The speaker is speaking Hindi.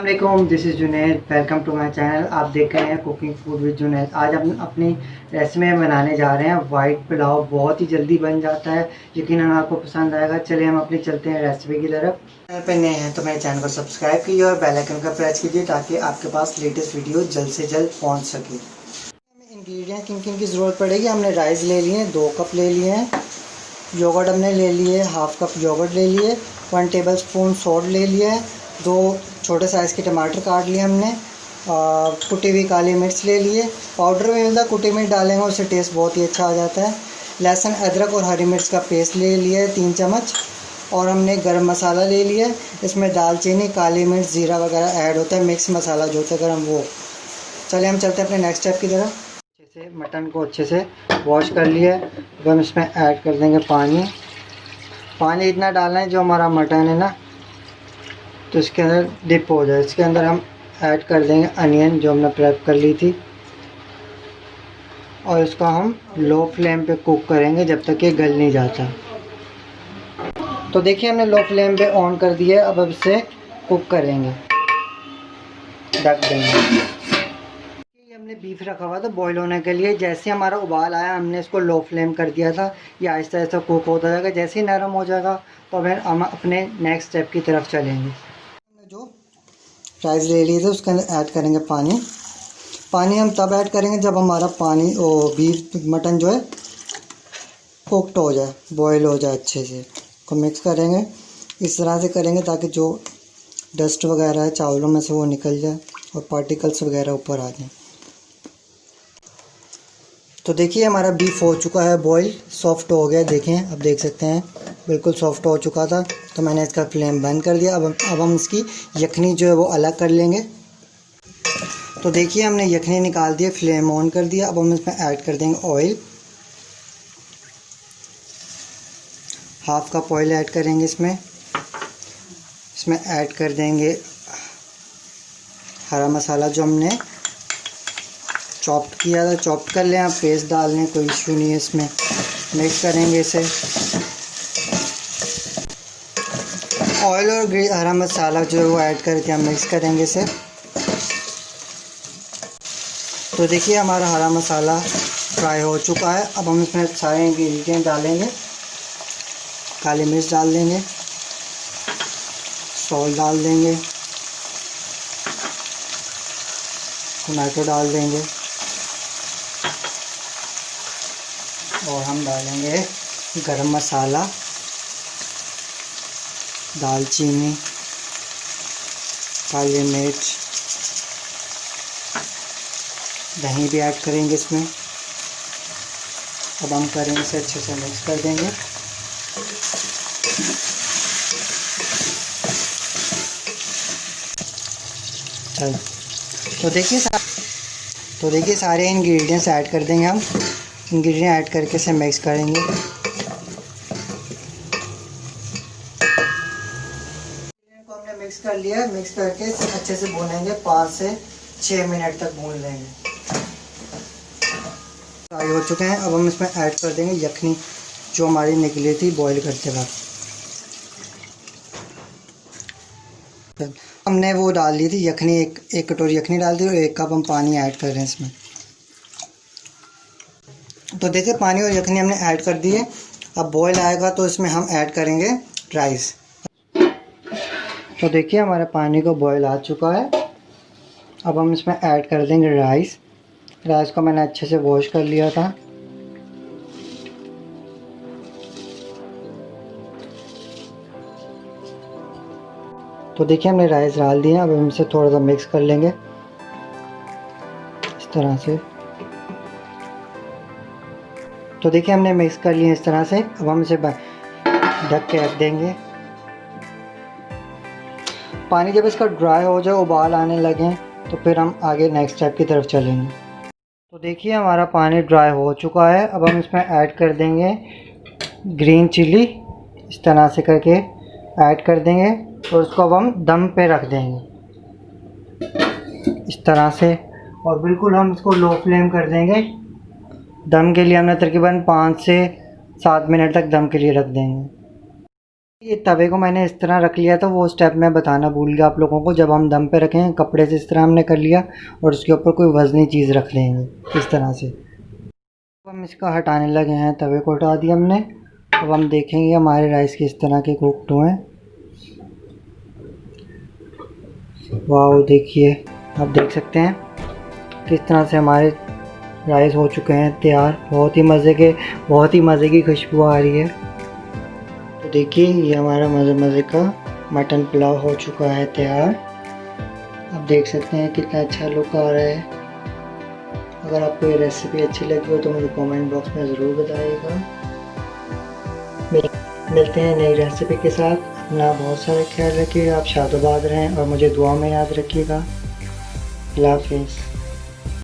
वालेकुम, this is Junaid. Welcome to my channel. आप देख रहे हैं कुकिंग फूड विद जुनैद। आज हम अपनी रेसिपी बनाने जा रहे हैं वाइट पुलाव। बहुत ही जल्दी बन जाता है, यकीनन आपको पसंद आएगा। चलिए हम अपनी चलते हैं रेसिपी की तरफ। चैनल पे नए हैं तो मेरे चैनल को सब्सक्राइब कीजिए और बेल आइकन का प्रेस कीजिए ताकि आपके पास लेटेस्ट वीडियो जल्द से जल्द पहुँच सके। इंग्रेडिएंट किन किन की ज़रूरत पड़ेगी। हमने राइस ले लिए हैं, 2 कप ले लिए हैं। योगर्ट हमने ले लिए, हाफ कप योगर्ट ले लिए। 1 टेबल स्पून सॉल्ट ले लिया है। 2 छोटे साइज़ के टमाटर काट लिए हमने। कुटी हुई काली मिर्च ले लिए। पाउडर में मिलता है, कुटी मिर्च डालेंगे उससे टेस्ट बहुत ही अच्छा आ जाता है। लहसुन, अदरक और हरी मिर्च का पेस्ट ले लिया है 3 चम्मच। और हमने गरम मसाला ले लिया है। इसमें दालचीनी, काली मिर्च, ज़ीरा वगैरह ऐड होता है। मिक्स मसाला जो होता है गरम, वो। चलिए हम चलते हैं अपने नेक्स्ट स्टेप की तरफ। अच्छे से मटन को अच्छे से वॉश कर लिया है। अब हम इसमें ऐड कर देंगे पानी इतना डालना है जो हमारा मटन है ना, तो इसके अंदर डिप हो जाए। इसके अंदर हम ऐड कर देंगे अनियन जो हमने प्रेप कर ली थी, और इसको हम लो फ्लेम पे कुक करेंगे जब तक ये गल नहीं जाता। तो देखिए हमने लो फ्लेम पे ऑन कर दिया है। अब इसे कुक करेंगे, ढक देंगे। हमने बीफ रखा हुआ था बॉईल होने के लिए। जैसे हमारा उबाल आया हमने इसको लो फ्लेम कर दिया था। ये आहिस्ता आहिस्ता कुक होता जाएगा। जैसे ही नरम हो जाएगा तो फिर हम अपने नेक्स्ट स्टेप की तरफ चलेंगे। हमने जो राइस ले लिए थे उसके अंदर ऐड करेंगे पानी हम तब ऐड करेंगे जब हमारा बीफ मटन जो है कुकड हो जाए, बॉईल हो जाए अच्छे से। को मिक्स करेंगे, इस तरह से करेंगे ताकि जो डस्ट वगैरह है चावलों में से वो निकल जाए और पार्टिकल्स वगैरह ऊपर आ जाए। तो देखिए हमारा बीफ हो चुका है बॉईल, सॉफ्ट हो गया। देखें, अब देख सकते हैं बिल्कुल सॉफ्ट हो चुका था। तो मैंने इसका फ्लेम बंद कर दिया। अब हम इसकी यखनी जो है वो अलग कर लेंगे। तो देखिए हमने यखनी निकाल दिया, फ्लेम ऑन कर दिया। अब हम इसमें ऐड कर देंगे oil. Half cup oil add करेंगे इसमें ऐड कर देंगे हरा मसाला जो हमने चॉप्ड किया था। चॉप्ड कर लें, आप पेस्ट डाल लें, कोई इशू नहीं है। इसमें मिक्स करेंगे इसे। ऑयल और हरा मसाला जो है वो ऐड करके हम मिक्स करेंगे इसे। तो देखिए हमारा हरा मसाला फ्राई हो चुका है। अब हम इसमें सारे इंग्रेडिएंट डालेंगे। काली मिर्च डाल देंगे, सॉल्ट डाल देंगे, टमाटो डाल देंगे, और हम डालेंगे गरम मसाला, दालचीनी, काली मिर्च, दही भी ऐड करेंगे इसमें। अब हम करेंगे इसे अच्छे से मिक्स कर देंगे। तो देखिए सारे इंग्रेडिएंट्स ऐड कर देंगे हम। इंग्रेडिएंट ऐड करके इसे मिक्स करेंगे। को हमने मिक्स कर लिया। मिक्स करके इसे अच्छे से भूनेंगे, 5 से 6 मिनट तक भून लेंगे। फ्राई हो चुके हैं। अब हम इसमें ऐड कर देंगे यखनी जो हमारी निकली थी बॉईल करते वक्त। हमने वो डाल ली थी यखनी, एक कटोरी यखनी डाल दी और 1 कप हम पानी ऐड कर रहे हैं इसमें। तो देखिए पानी और यखनी हमने ऐड कर दिए। अब बॉईल आएगा तो इसमें हम ऐड करेंगे राइस। तो देखिए हमारे पानी को बॉईल आ चुका है। अब हम इसमें ऐड कर देंगे राइस को मैंने अच्छे से वॉश कर लिया था। तो देखिए हमने राइस डाल दिए। अब हम इसे थोड़ा सा मिक्स कर लेंगे इस तरह से। तो देखिए हमने मिक्स कर लिया इस तरह से। अब हम इसे ढक के रख देंगे। पानी जब इसका ड्राई हो जाए, उबाल आने लगे, तो फिर हम आगे नेक्स्ट स्टेप की तरफ चलेंगे। तो देखिए हमारा पानी ड्राई हो चुका है। अब हम इसमें ऐड कर देंगे ग्रीन चिली, इस तरह से करके ऐड कर देंगे और उसको अब हम दम पे रख देंगे इस तरह से। और बिल्कुल हम इसको लो फ्लेम कर देंगे। दम के लिए हमने तकरीबन 5 से 7 मिनट तक दम के लिए रख देंगे। ये तवे को मैंने इस तरह रख लिया था, वो स्टेप मैं बताना भूल गया आप लोगों को। जब हम दम पे रखें कपड़े से इस तरह हमने कर लिया और उसके ऊपर कोई वज़नी चीज़ रख लेंगे इस तरह से। अब हम इसका हटाने लगे हैं, तवे को हटा दिया हमने। अब हम देखेंगे हमारे राइस किस तरह के कुकड हुए हैं। वाह, देखिए आप देख सकते हैं किस तरह से हमारे राइस हो चुके हैं तैयार। बहुत ही मज़े की खुशबू आ रही है। तो देखिए ये हमारा मज़े का मटन पुलाव हो चुका है तैयार। आप देख सकते हैं कितना अच्छा लुक आ रहा है। अगर आपको ये रेसिपी अच्छी लगी हो तो मुझे कमेंट बॉक्स में ज़रूर बताइएगा। मिलते हैं नई रेसिपी के साथ। अपना बहुत सारा ख्याल रखिएगा, आप शादोबाद रहें और मुझे दुआ में याद रखिएगा। अल्लाह हाफिज़।